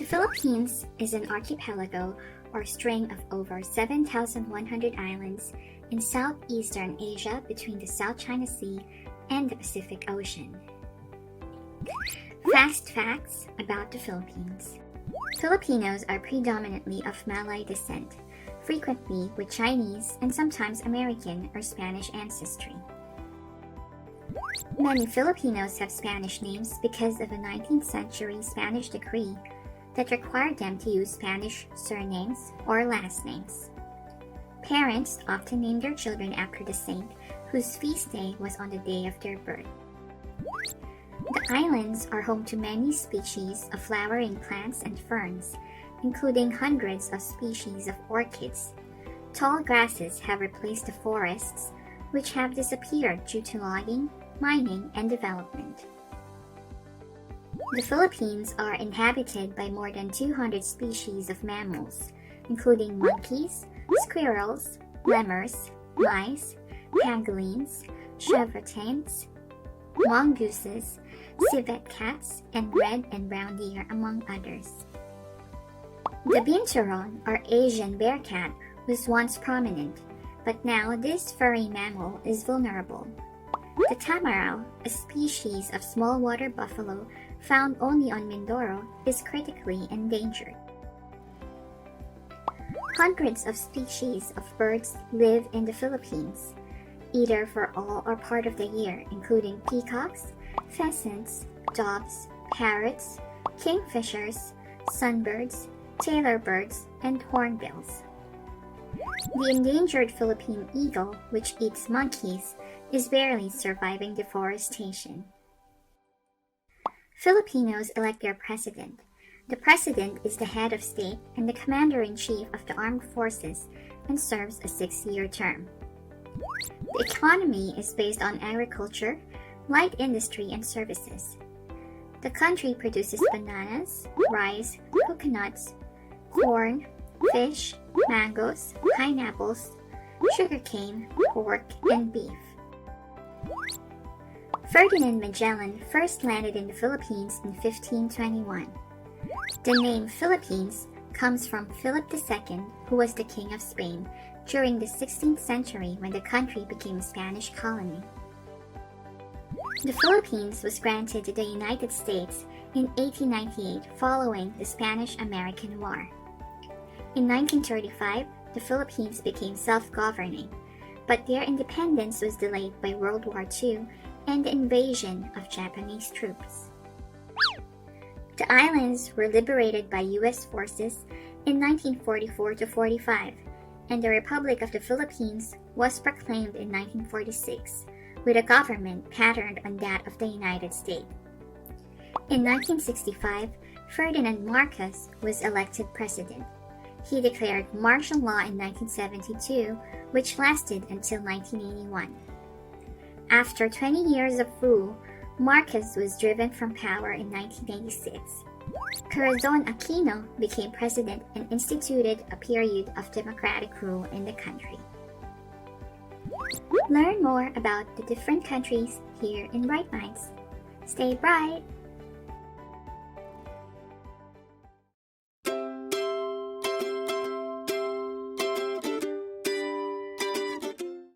The Philippines is an archipelago or string of over 7,100 islands in southeastern Asia between the South China Sea and the Pacific Ocean. Fast facts about the Philippines. Filipinos are predominantly of Malay descent, frequently with Chinese and sometimes American or Spanish ancestry. Many Filipinos have Spanish names because of a 19th century Spanish decree that required them to use Spanish surnames or last names. Parents often name their children after the saint whose feast day was on the day of their birth. The islands are home to many species of flowering plants and ferns, including hundreds of species of orchids. Tall grasses have replaced the forests, which have disappeared due to logging, mining, and development. The Philippines are inhabited by more than 200 species of mammals, including monkeys, squirrels, lemurs, mice, pangolins, chevrotins, mongooses, civet cats, and red and brown deer, among others. The BINTURON, or Asian bear cat, was once prominent, but now this furry mammal is vulnerable. The TAMARAW, a species of small water buffalo found only on Mindoro, is critically endangered. Hundreds of species of birds live in the Philippines, either for all or part of the year, including peacocks, pheasants, doves, parrots, kingfishers, sunbirds, tailor birds, and hornbills. The endangered Philippine eagle, which eats monkeys, is barely surviving deforestation. Filipinos elect their president. The president is the head of state and the commander-in-chief of the armed forces and serves a 6-year term. The economy is based on agriculture, light industry, and services. The country produces bananas, rice, coconuts, corn, fish, mangoes, pineapples, sugarcane, pork, and beef. Ferdinand Magellan first landed in the Philippines in 1521. The name Philippines comes from Philip II, who was the King of Spain during the 16th century when the country became a Spanish colony. The Philippines was granted to the United States in 1898 following the Spanish-American War. In 1935, the Philippines became self-governing, but their independence was delayed by World War II and the invasion of Japanese troops. The islands were liberated by U.S. forces in 1944-45, and the Republic of the Philippines was proclaimed in 1946, with a government patterned on that of the United States. In 1965, Ferdinand Marcos was elected president. He declared martial law in 1972, which lasted until 1981. After 20 years of rule, Marcos was driven from power in 1986. Corazon Aquino became president and instituted a period of democratic rule in the country. Learn more about the different countries here in Bright Minds. Stay bright!